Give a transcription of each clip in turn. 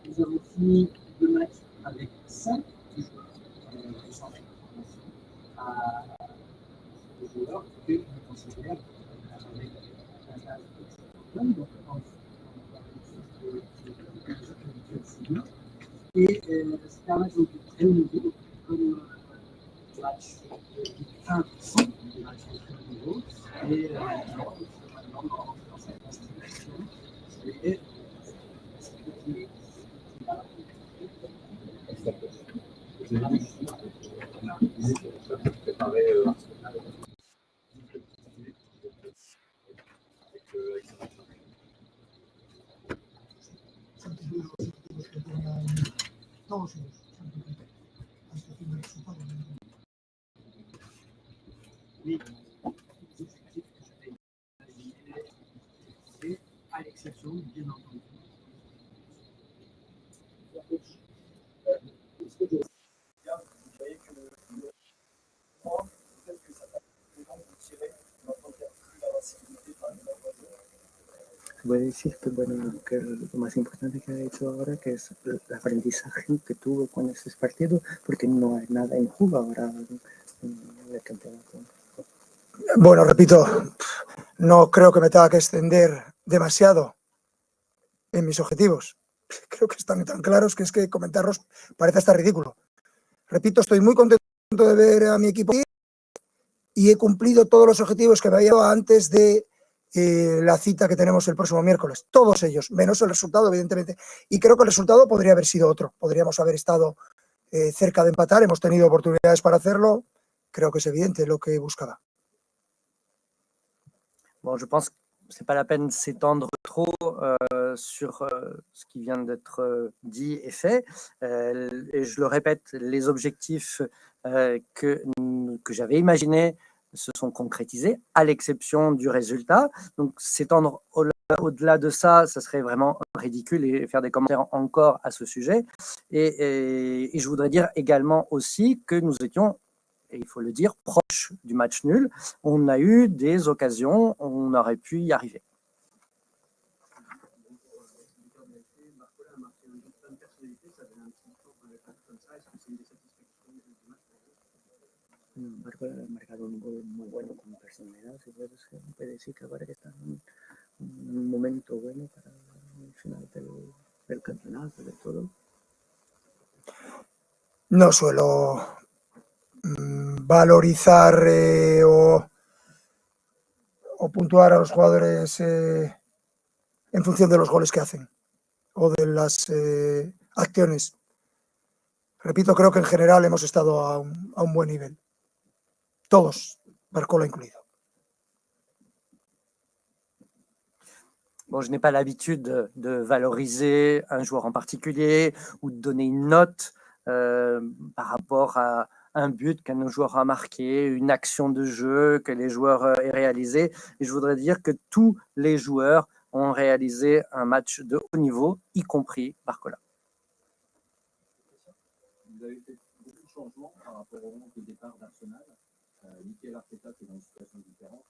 Nous avons fini le match avec 5 joueurs à des joueurs que nous considérons avec un âge extrêmement donc et c'est un match donc très haut niveau, comme match qui est un match de très haut niveau, et dans cette constitution, et oui, et à l'exception, bien entendu. Est-ce que vous voyez que peut-être que ça va vraiment vous tirer dans votre plus d'invincibilité par exemple? Puede decir que, bueno, que lo más importante que ha hecho ahora que es el aprendizaje que tuvo con ese partido, porque no hay nada en juego ahora en el campeonato. Bueno, repito, no creo que me tenga que extender demasiado en mis objetivos. Creo que están tan claros que es que comentarlos parece hasta ridículo. Repito, estoy muy contento de ver a mi equipo y he cumplido todos los objetivos que me había dado antes de la cita que tenemos el próximo miércoles. Todos ellos, menos el resultado, evidentemente. Y creo que el resultado podría haber sido otro. Podríamos haber estado cerca de empatar, hemos tenido oportunidades para hacerlo. Creo que es evidente lo que buscaba. Bon, je pense que ce n'est pas la peine de s'étendre trop sur ce qui vient d'être dit et fait. Et je le répète, les objectifs que j'avais imaginés se sont concrétisés, à l'exception du résultat. Donc, s'étendre au-delà de ça, ça serait vraiment ridicule et faire des commentaires encore à ce sujet. Et je voudrais dire également aussi que nous étions, et il faut le dire, proche du match nul. On a eu des occasions, on aurait pu y arriver. Marco ha marcado un gol muy bueno con personalidad, se puede decir que ahora que está en un momento bueno para el final del campeonato, de todo. No suelo valorizar o puntuar a los jugadores en función de los goles que hacen o de las acciones. Repito, creo que en general hemos estado a un buen nivel. Todos, Barcola incluido. Bon, je n'ai pas l'habitude de valoriser un joueur en particulier ou de donner une note par rapport à un but qu'un joueur a marqué, une action de jeu que les joueurs aient réalisé. Et je voudrais dire que tous les joueurs ont réalisé un match de haut niveau, y compris Barcola. Vous avez fait beaucoup de changements par rapport au départ d'Arsenal. Mikel Arteta, qui est dans une situation différente,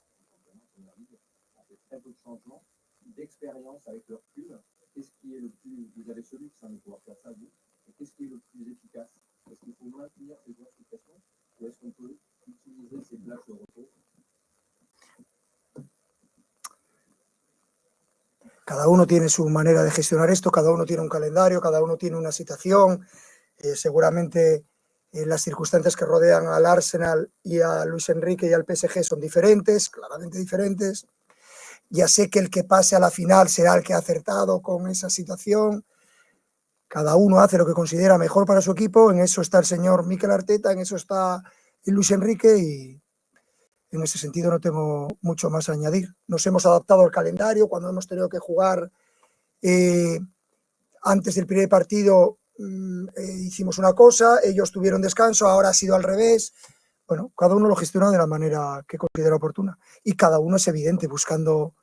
a fait très peu de changements, d'expérience avec leur recul. Qu'est-ce qui est le plus, vous avez celui qui semble pouvoir faire ça, vous, et qu'est-ce qui est le plus efficace? Est-ce qu'il faut maintenir ces joueurs de pression ou est-ce qu'on peut utiliser ces places de repos? Cada uno tiene su manera de gestionar esto, cada uno tiene un calendario, cada uno tiene una situación. Seguramente las circunstancias que rodean al Arsenal y a Luis Enrique y al PSG son diferentes, claramente diferentes. Ya sé que el que pase a la final será el que ha acertado con esa situación. Cada uno hace lo que considera mejor para su equipo. En eso está el señor Mikel Arteta, en eso está el Luis Enrique y en ese sentido no tengo mucho más a añadir. Nos hemos adaptado al calendario cuando hemos tenido que jugar antes del primer partido. Hicimos una cosa, ellos tuvieron descanso, ahora ha sido al revés. Bueno, cada uno lo gestiona de la manera que considera oportuna y cada uno es evidente buscando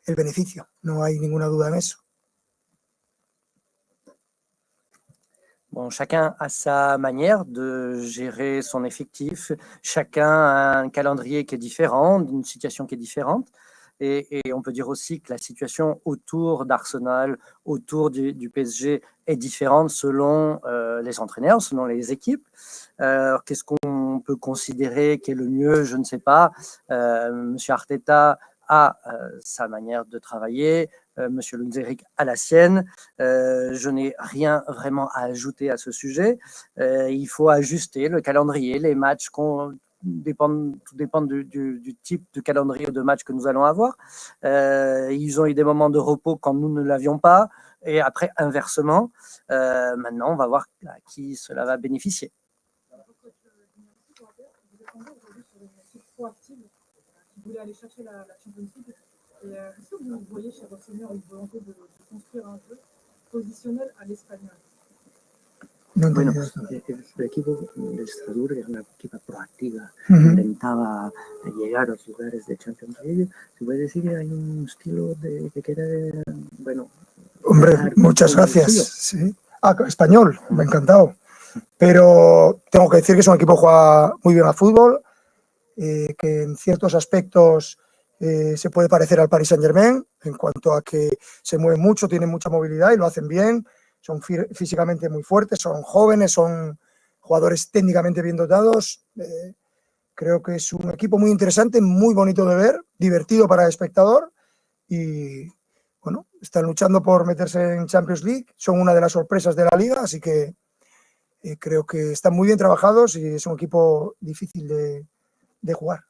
el beneficio, no hay ninguna duda en eso. Bon, chacun a sa manière de gérer son effectif, chacun a un calendrier qui est différent, une situation qui est différente. Et on peut dire aussi que la situation autour d'Arsenal, autour du PSG est différente selon les entraîneurs, selon les équipes. Qu'est-ce qu'on peut considérer qui est le mieux? Je ne sais pas. Monsieur Arteta a sa manière de travailler, Monsieur Lunzeric a la sienne. Je n'ai rien vraiment à ajouter à ce sujet. Il faut ajuster le calendrier, les matchs tout dépend du type de calendrier de match que nous allons avoir. Ils ont eu des moments de repos quand nous ne l'avions pas, et après, inversement. Maintenant, on va voir à qui cela va bénéficier. Vous voulez aller chercher la Champions League. Est-ce que vous voyez chez votre senior une volonté de construire un jeu positionnel à l'espagnol? Bueno, el equipo de Strasbourg era una equipa proactiva, intentaba llegar a los lugares de Champions League. Se puede decir que hay un estilo que quiere, bueno... Hombre, muchas gracias. Sí. Español, me ha encantado. Pero tengo que decir que es un equipo que juega muy bien al fútbol, que en ciertos aspectos se puede parecer al Paris Saint-Germain, en cuanto a que se mueven mucho, tienen mucha movilidad y lo hacen bien. Son físicamente muy fuertes, son jóvenes, son jugadores técnicamente bien dotados. Creo que es un equipo muy interesante, muy bonito de ver, divertido para el espectador y, bueno, están luchando por meterse en Champions League. Son una de las sorpresas de la liga, así que creo que están muy bien trabajados y es un equipo difícil de jugar.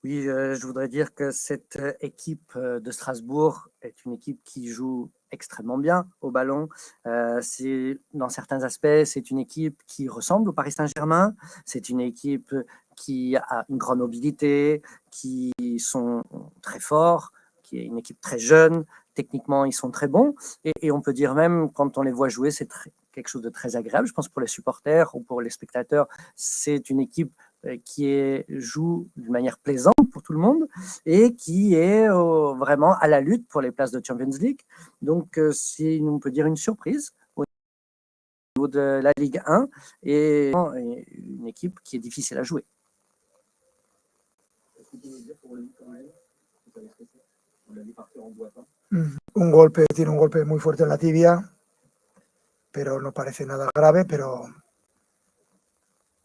Oui, je voudrais dire que cette équipe de Strasbourg est une équipe qui joue extrêmement bien au ballon. Dans certains aspects, c'est une équipe qui ressemble au Paris Saint-Germain. C'est une équipe qui a une grande mobilité, qui sont très forts, qui est une équipe très jeune. Techniquement, ils sont très bons. Et on peut dire même, quand on les voit jouer, c'est quelque chose de très agréable. Je pense pour les supporters ou pour les spectateurs, c'est une équipe qui joue d'une manière plaisante pour tout le monde et qui est vraiment à la lutte pour les places de Champions League. Donc, c'est, on peut dire, une surprise au niveau de la Ligue 1 et une équipe qui est difficile à jouer. Tiene un golpe muy fuerte en la tibia, pero no parece nada grave, pero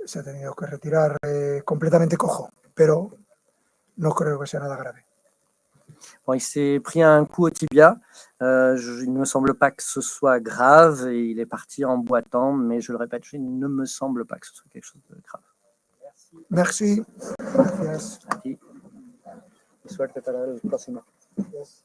se ha tenido que retirar completamente cojo, pero no creo que sea nada grave. Bon, il s'est pris un coup au tibia. Il ne me semble pas que ce soit grave et il est parti en boitant, mais je le répète, il ne me semble pas que ce soit quelque chose de grave. Merci. Gracias. A ti. Suerte para el próximo. Yes.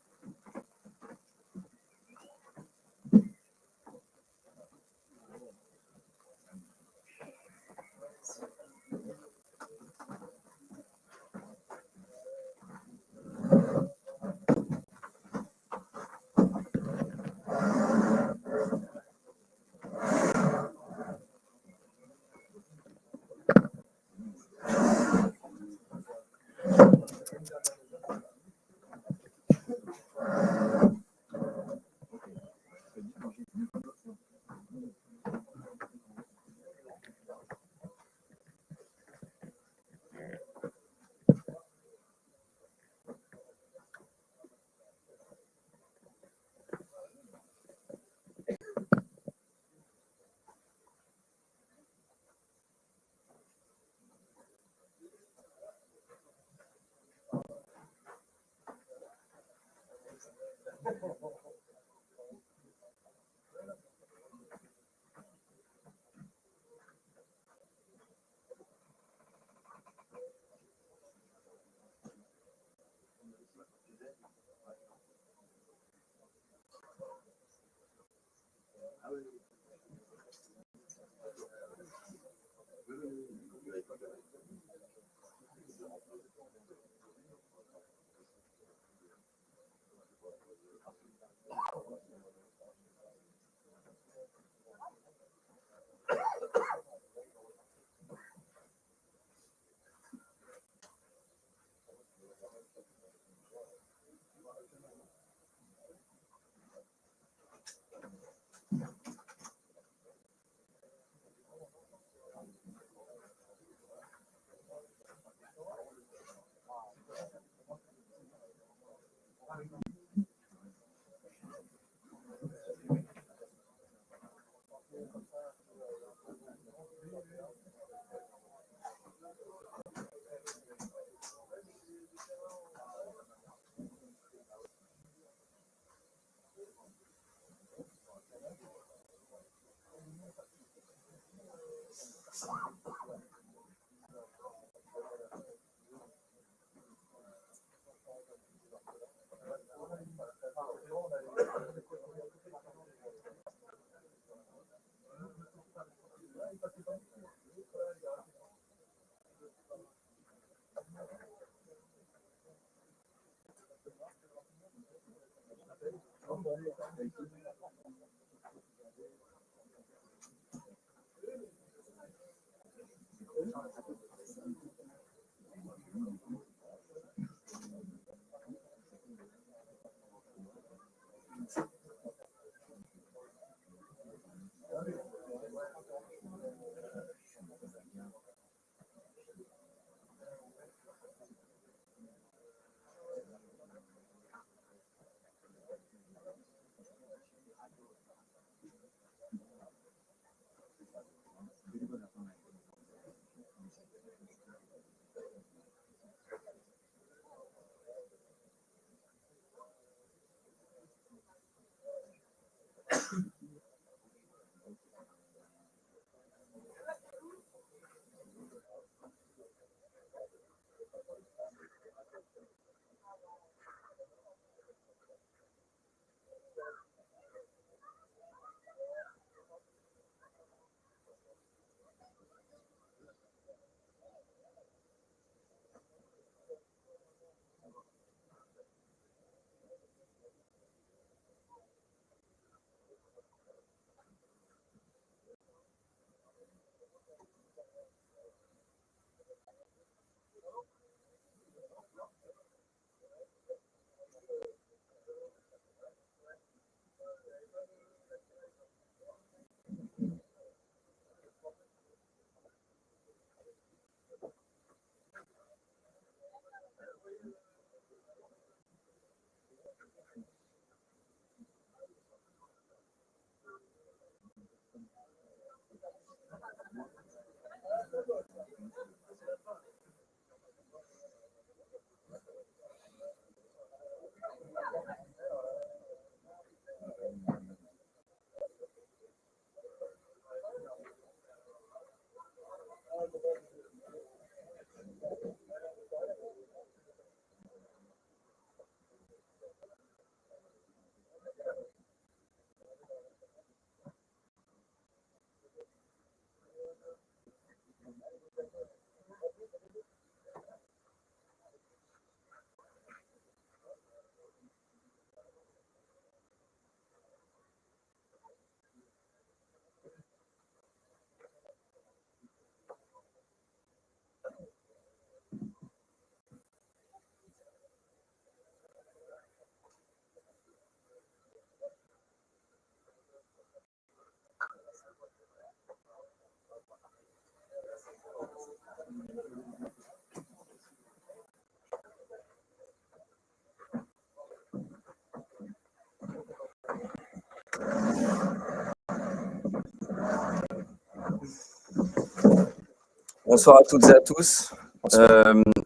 Bonsoir à toutes et à tous.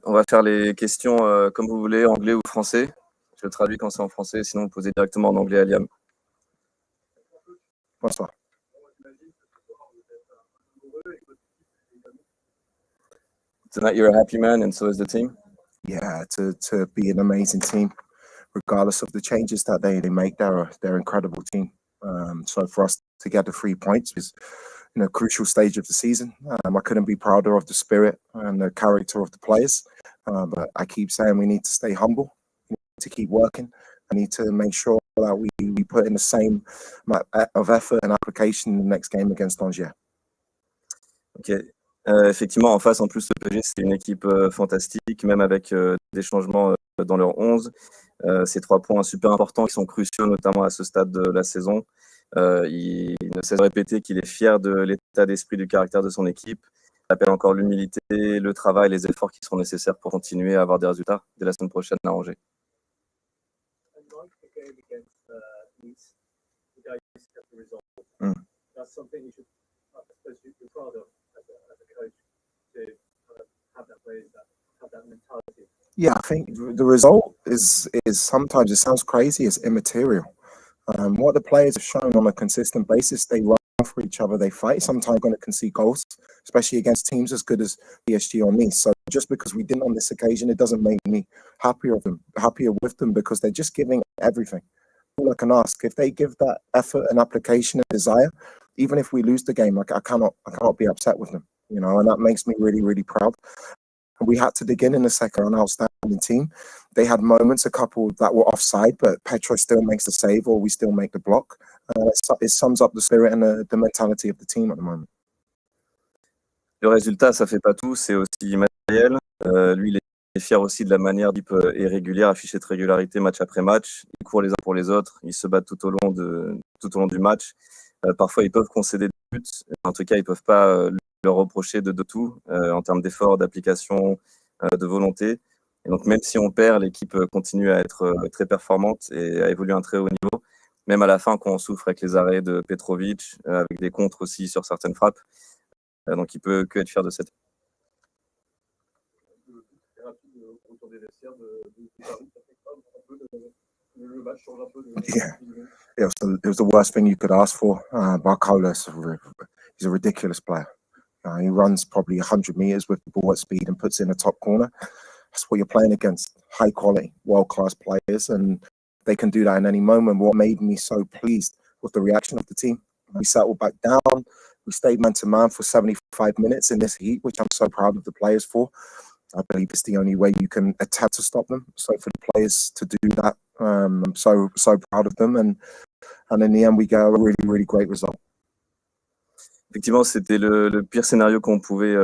On va faire les questions comme vous voulez, anglais ou français. Je traduis quand c'est en français, sinon vous posez directement en anglais à Liam. Bonsoir. Tonight you're a happy man and so is the team. Yeah, to be an amazing team, regardless of the changes that they make. They're an incredible team. So for us to get the 3 points is a crucial stage of the season. I couldn't be prouder of the spirit and the character of the players. But I keep saying we need to stay humble, we need to keep working. I need to make sure that we put in the same amount of effort and application in the next game against Angers. Ok. Effectivement, en face, en plus, le PSG, c'est une équipe fantastique, même avec des changements dans leur 11. Ces 3 points super importants qui sont cruciaux, notamment à ce stade de la saison. Il ne cesse de répéter qu'il est fier de l'état d'esprit, du caractère de son équipe. Il appelle encore l'humilité, le travail, les efforts qui seront nécessaires pour continuer à avoir des résultats dès la semaine prochaine à Angers. Yeah, I think the result is sometimes, it sounds crazy, it's immaterial. What the players have shown on a consistent basis, they run for each other, they fight. Sometimes going to concede goals, especially against teams as good as PSG or Nice. So just because we didn't on this occasion, it doesn't make me happier with them because they're just giving everything. All I can ask, if they give that effort and application and desire, even if we lose the game, I cannot be upset with them, you know, and that makes me really, really proud. We had to dig in the second, an outstanding team. They had moments, a couple that were offside, but Petro still makes the save or we still make the block. It sums up the spirit and the mentality of the team at the moment. Le résultat, ça fait pas tout, c'est aussi matériel. Lui, il est fier aussi de la manière dont l'équipe est régulière, affiche cette régularité match après match. Ils courent les uns pour les autres, ils se battent tout au long du match. Parfois, ils peuvent concéder des buts. En tout cas, ils ne peuvent pas leur reprocher de tout en termes d'effort, d'application, de volonté. Et donc, même si on perd, l'équipe continue à être très performante et à évoluer à un très haut niveau. Même à la fin, quand on souffre avec les arrêts de Petrovic, avec des contres aussi sur certaines frappes. Donc, il peut que être fier de cette. Yeah, it was the worst thing you could ask for. Barcola, he's a ridiculous player. He runs probably 100 meters with the ball at speed and puts it in the top corner. That's what you're playing against, high quality, world-class players, and they can do that in any moment. What made me so pleased was the reaction of the team. We settled back down. We stayed man-to-man for 75 minutes in this heat, which I'm so proud of the players for. I believe it's the only way you can attempt to stop them. So for the players to do that, I'm so proud of them. And in the end, we get a really, really great result. Effectivement, c'était le pire scénario qu'on pouvait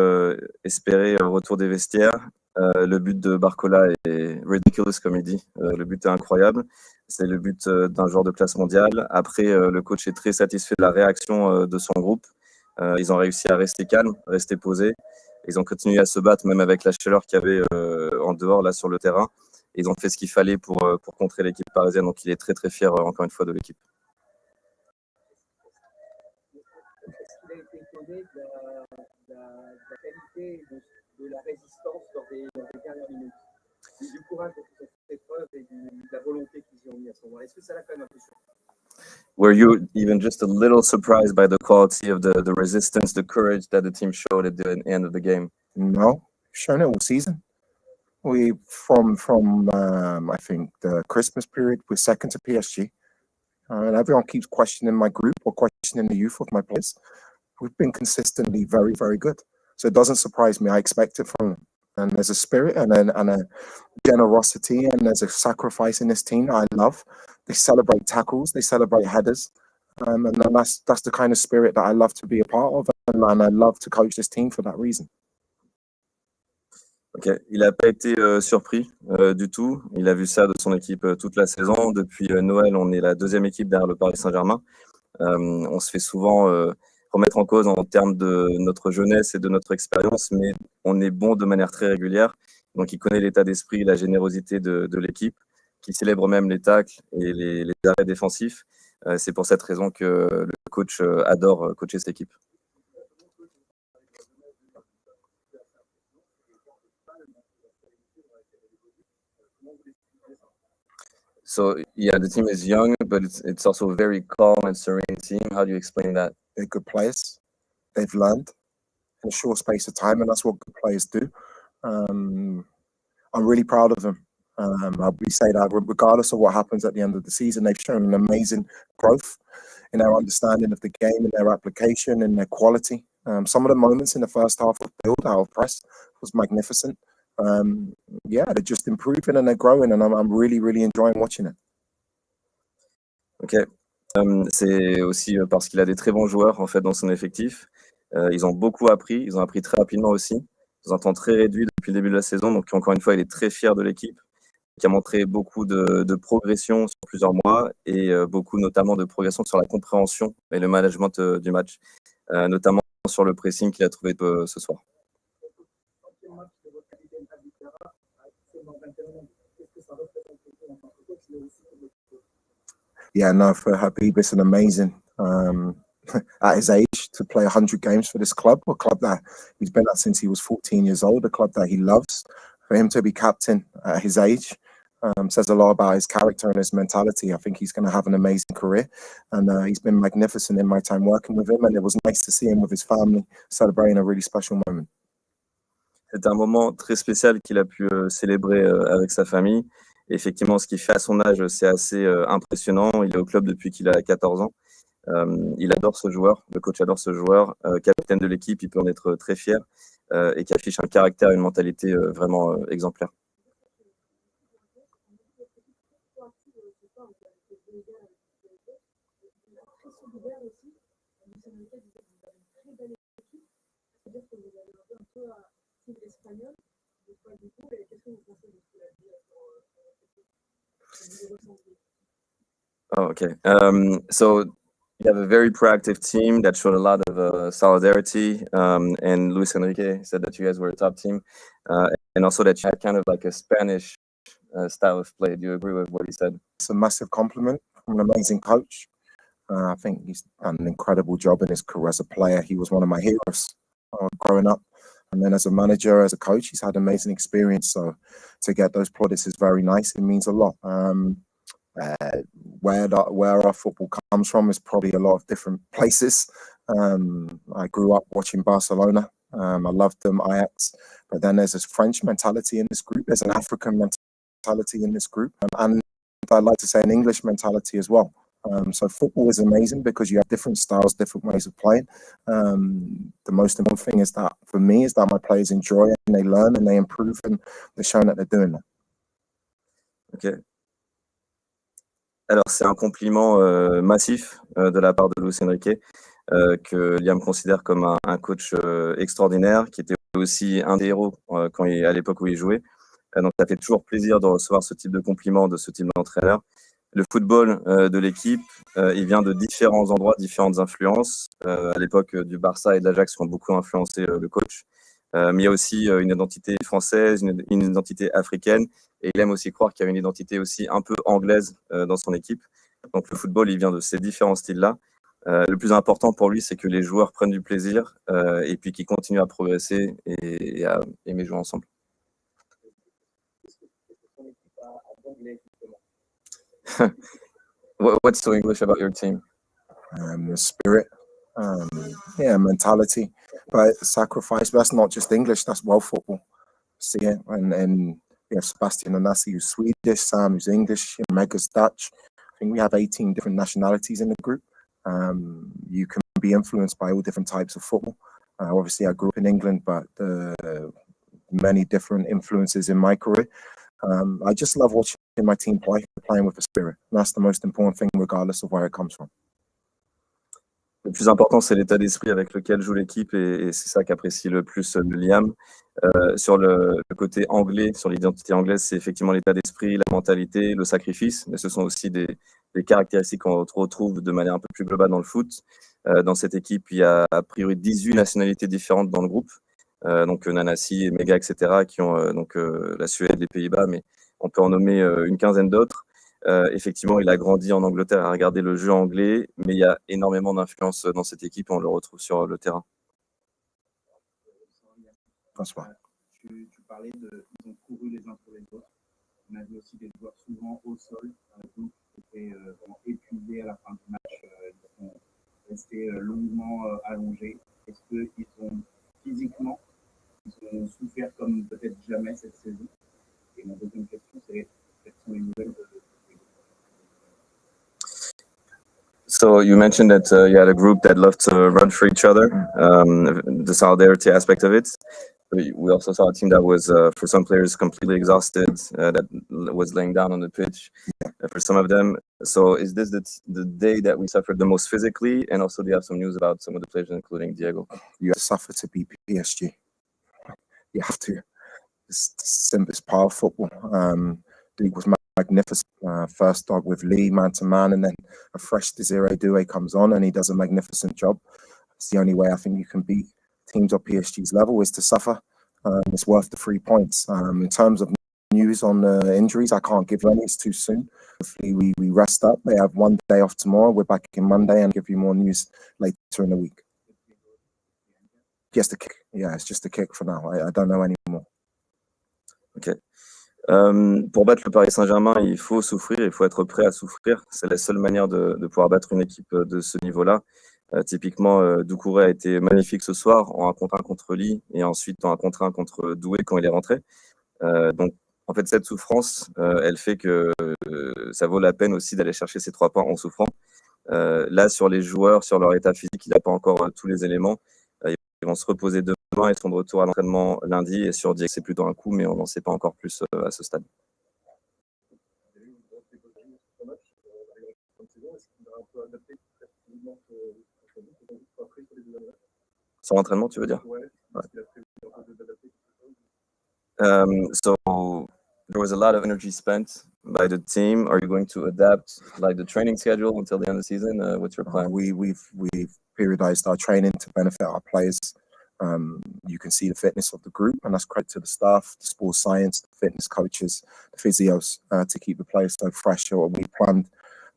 espérer au retour des vestiaires. Le but de Barcola est ridiculous, comme il dit. Le but est incroyable. C'est le but d'un joueur de classe mondiale. Après, le coach est très satisfait de la réaction de son groupe. Ils ont réussi à rester calmes, rester posés. Ils ont continué à se battre, même avec la chaleur qu'il y avait en dehors, là, sur le terrain. Ils ont fait ce qu'il fallait pour contrer l'équipe parisienne. Donc, il est très, très fier, encore une fois, de l'équipe. La qualité de la résistance dans des dernières minutes, du courage de toute cette épreuve et de la volonté qu'ils ont mis à ce moment-là. Est-ce que ça l'a quand même un peu surpris? Were you even just a little surprised by the quality of the resistance, the courage that the team showed at the end of the game? No, we've shown it all season. We from I think the Christmas period, we're second to PSG, and everyone keeps questioning my group or questioning the youth of my players. We've been consistently very, very good. So it doesn't surprise me. I expect it from them. And there's a spirit and a generosity and there's a sacrifice in this team that I love. They celebrate tackles, they celebrate headers. And that's the kind of spirit that I love to be a part of. And I love to coach this team for that reason. Ok, il n'a pas été surpris du tout. Il a vu ça de son équipe toute la saison. Depuis Noël, on est la deuxième équipe derrière le Paris Saint-Germain. On se fait souvent remettre en cause en termes de notre jeunesse et de notre expérience, mais on est bon de manière très régulière. Donc, il connaît l'état d'esprit, la générosité de l'équipe, qui célèbre même les tacles et les arrêts défensifs. C'est pour cette raison que le coach adore coacher cette équipe. So, yeah, the team is young, but it's also a very calm and serene team. How do you explain that? They're good players. They've learned in a short space of time, and that's what good players do. I'm really proud of them. We say that regardless of what happens at the end of the season, they've shown an amazing growth in their understanding of the game, in their application, in their quality. Some of the moments in the first half of build out of press was magnificent. Yeah, they're just improving and they're growing, and I'm really, really enjoying watching it. Ok, c'est aussi parce qu'il a des très bons joueurs en fait dans son effectif. Ils ont beaucoup appris, ils ont appris très rapidement aussi. Ils ont un temps très réduit depuis le début de la saison, donc encore une fois, il est très fier de l'équipe, qui a montré beaucoup de progression sur plusieurs mois et beaucoup notamment de progression sur la compréhension et le management du match, notamment sur le pressing qu'il a trouvé ce soir. Yeah, no, for Habib, it's an amazing, at his age, to play 100 games for this club, a club that he's been at since he was 14 years old, a club that he loves. for him to be captain at his age says a lot about his character and his mentality. I think he's going to have an amazing career, and he's been magnificent in my time working with him, and it was nice to see him with his family celebrating a really special moment. C'est un moment très spécial qu'il a pu célébrer avec sa famille. Et effectivement, ce qu'il fait à son âge, c'est assez impressionnant. Il est au club depuis qu'il a 14 ans. Il adore ce joueur, le coach adore ce joueur. Capitaine de l'équipe, il peut en être très fier et qui affiche un caractère et une mentalité vraiment exemplaire. Oh, okay. So you have a very proactive team that showed a lot of solidarity, and Luis Enrique said that you guys were a top team, and also that you had kind of like a Spanish style of play. Do you agree with what he said? It's a massive compliment from an amazing coach. I think he's done an incredible job in his career as a player. He was one of my heroes growing up. And then as a manager, as a coach, he's had amazing experience. So to get those plaudits is very nice. It means a lot. Where our football comes from is probably a lot of different places. I grew up watching Barcelona. I loved them, Ajax. But then there's this French mentality in this group. There's an African mentality in this group. And I'd like to say an English mentality as well. So football is amazing because you have different styles, different ways of playing. The most important thing is that, for me, is that my players enjoy it and they learn and they improve and they're showing that they're doing that. Ok. Alors, c'est un compliment massif de la part de Luis Enrique que Liam considère comme un coach extraordinaire, qui était aussi un des héros à l'époque où il jouait. Donc, ça fait toujours plaisir de recevoir ce type de compliments de ce type d'entraîneur. Le football de l'équipe, il vient de différents endroits, différentes influences. À l'époque du Barça et de l'Ajax qui ont beaucoup influencé le coach. Mais il y a aussi une identité française, une identité africaine. Et il aime aussi croire qu'il y a une identité aussi un peu anglaise dans son équipe. Donc le football, il vient de ces différents styles-là. Le plus important pour lui, c'est que les joueurs prennent du plaisir et puis qu'ils continuent à progresser et à aimer jouer ensemble. What's so English about your team? The spirit, mentality, but sacrifice. But that's not just English, that's world football. See it? And we have Sebastian Onassi, who's Swedish, Sam, who's English, Mega's Dutch. I think we have 18 different nationalities in the group. You can be influenced by all different types of football. Obviously, I grew up in England, but many different influences in my career. I just love watching my team playing with a spirit. And that's the most important thing, regardless of where it comes from. Le plus important, c'est l'état d'esprit avec lequel joue l'équipe et c'est ça qu'apprécie le plus Liam. Sur le côté anglais, sur l'identité anglaise, c'est effectivement l'état d'esprit, la mentalité, le sacrifice, mais ce sont aussi des caractéristiques qu'on retrouve de manière un peu plus globale dans le foot. Dans cette équipe, il y a a priori 18 nationalités différentes dans le groupe, donc Nanasi, Mega, etc., qui ont donc la Suède, les Pays-Bas, mais on peut en nommer une quinzaine d'autres. Effectivement, il a grandi en Angleterre à regarder le jeu anglais, mais il y a énormément d'influence dans cette équipe et on le retrouve sur le terrain. Tu parlais ils ont couru les uns pour les autres. On a vu aussi des joueurs souvent au sol, donc qui étaient vraiment épuisés à la fin du match. Ils sont restés longuement allongés. Est-ce qu'ils ont physiquement souffert comme peut-être jamais cette saison? Et ma deuxième question, c'est quelles sont les nouvelles de So you mentioned that you had a group that loved to run for each other, the solidarity aspect of it. We also saw a team that was, for some players, completely exhausted, that was laying down on the pitch for some of them. So is this the day that we suffered the most physically? And also, do you have some news about some of the players, including Diego? You have to suffer to beat PSG. You have to. It's part of football. League was magnificent. First start with Lee, man-to-man, and then a fresh Desiree Doué comes on and he does a magnificent job. It's the only way I think you can beat teams of PSG's level is to suffer. It's worth the 3 points. In terms of news on the injuries, I can't give any. It's too soon. Hopefully we rest up. They have 1 day off tomorrow. We're back in Monday and give you more news later in the week. Just a kick. Yeah, it's just a kick for now. I don't know anymore. Ok. Pour battre le Paris Saint-Germain, il faut souffrir, il faut être prêt à souffrir. C'est la seule manière de pouvoir battre une équipe de ce niveau-là. Typiquement, Doucouré a été magnifique ce soir en 1 contre 1 contre Lille et ensuite en 1 contre 1 contre Douai quand il est rentré. Donc, en fait, cette souffrance, elle fait que ça vaut la peine aussi d'aller chercher ces 3 points en souffrant. Là, sur les joueurs, sur leur état physique, il n'a pas encore tous les éléments. Ils vont se reposer demain, ils seront de retour à l'entraînement lundi. Et sur Diego, c'est plutôt un coup, mais on n'en sait pas encore plus à ce stade. Sur l'entraînement, tu veux dire? Ouais. So there was a lot of energy spent by the team. Are you going to adapt like the training schedule until the end of the season? What's your plan? We've periodized our training to benefit our players. You can see the fitness of the group, and that's credit to the staff, the sports science, the fitness coaches, the physios, to keep the players so fresh. Or we planned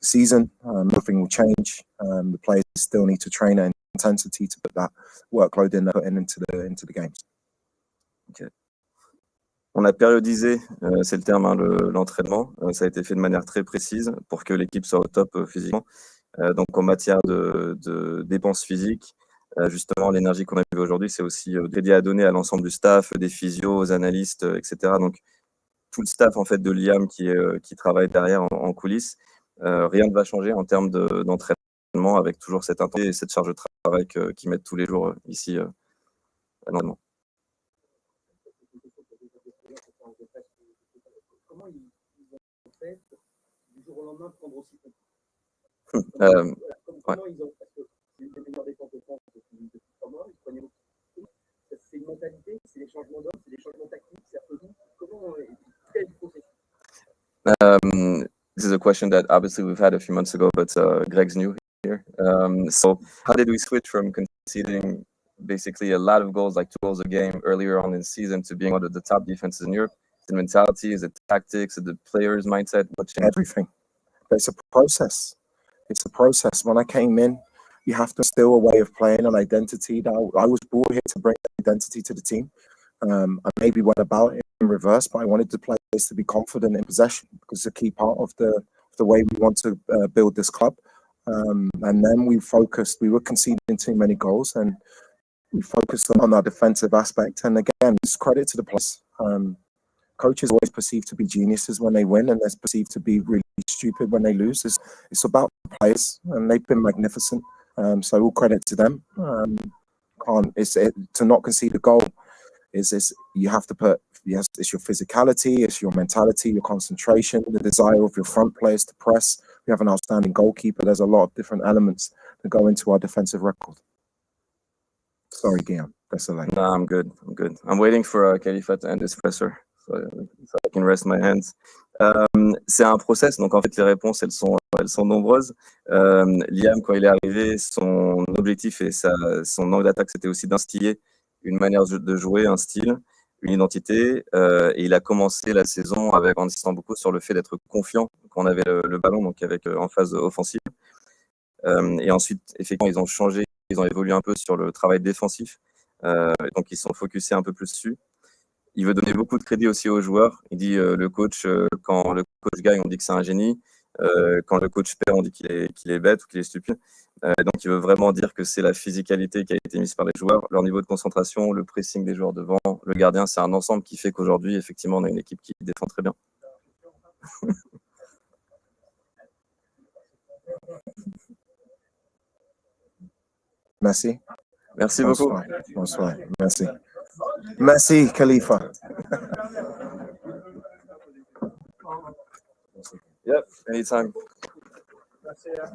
the season, nothing will change. The players still need to train at intensity to put that workload into the games. Okay. On a périodisé, c'est le terme, hein, l'entraînement. Ça a été fait de manière très précise pour que l'équipe soit au top physiquement. Donc en matière de dépenses physiques, justement l'énergie qu'on a vue aujourd'hui, c'est aussi dédié à donner à l'ensemble du staff, des physios, aux analystes, etc. Donc tout le staff en fait de l'IAM qui travaille derrière en coulisses. Rien ne va changer en termes d'entraînement avec toujours cette intensité et cette charge de travail qu'ils mettent tous les jours ici à l'entraînement. Comment ils ont fait du jour au lendemain prendre aussi comment ils ont, parce que c'est une des meilleures défenses de France depuis 3 mois, ils prenaient beaucoup. C'est une mentalité, c'est des changements d'hommes, c'est des changements tactiques, c'est un peu tout. Comment quel processus? This is a question that obviously we've had a few months ago, but Greg's new here. So how did we switch from conceding basically a lot of goals, like 2 goals a game earlier on in the season, to being one of the top defenses in Europe? Is it mentality? Is it tactics? Is it the players' mindset? What changed? Everything. It's a process. It's a process. When I came in, you have to instill a way of playing, an identity. That I was brought here to bring identity to the team. I maybe went about it in reverse, but I wanted the players to be confident in possession because it's a key part of the way we want to build this club. And then we were conceding too many goals, and we focused on our defensive aspect. And again, it's credit to the players. Coaches always perceived to be geniuses when they win, and they're perceived to be really stupid when they lose. It's about the players, and they've been magnificent. So all credit to them. To not concede a goal is you have to put, yes, it's your physicality, it's your mentality, your concentration, the desire of your front players to press. We have an outstanding goalkeeper. There's a lot of different elements that go into our defensive record. Sorry, Guillaume. That's a lie. No, I'm good. I'm waiting for Khalifa to end his presser. So I can rest my hands. C'est un process, donc en fait les réponses elles sont nombreuses. Liam, quand il est arrivé, son objectif et son angle d'attaque c'était aussi d'instiller une manière de jouer, un style, une identité, et il a commencé la saison en insistant beaucoup sur le fait d'être confiant quand on avait le ballon, donc avec en phase offensive. Et ensuite effectivement ils ont changé, ils ont évolué un peu sur le travail défensif, donc ils sont focusés un peu plus dessus. Il veut donner beaucoup de crédit aussi aux joueurs. Il dit le coach, quand le coach gagne, on dit que c'est un génie. Quand le coach perd, on dit qu'il est bête ou qu'il est stupide. Donc, il veut vraiment dire que c'est la physicalité qui a été mise par les joueurs, leur niveau de concentration, le pressing des joueurs devant, le gardien. C'est un ensemble qui fait qu'aujourd'hui, effectivement, on a une équipe qui défend très bien. Merci. Merci beaucoup. Bonsoir. Merci. Merci, Khalifa. Yep, anytime. Gracias.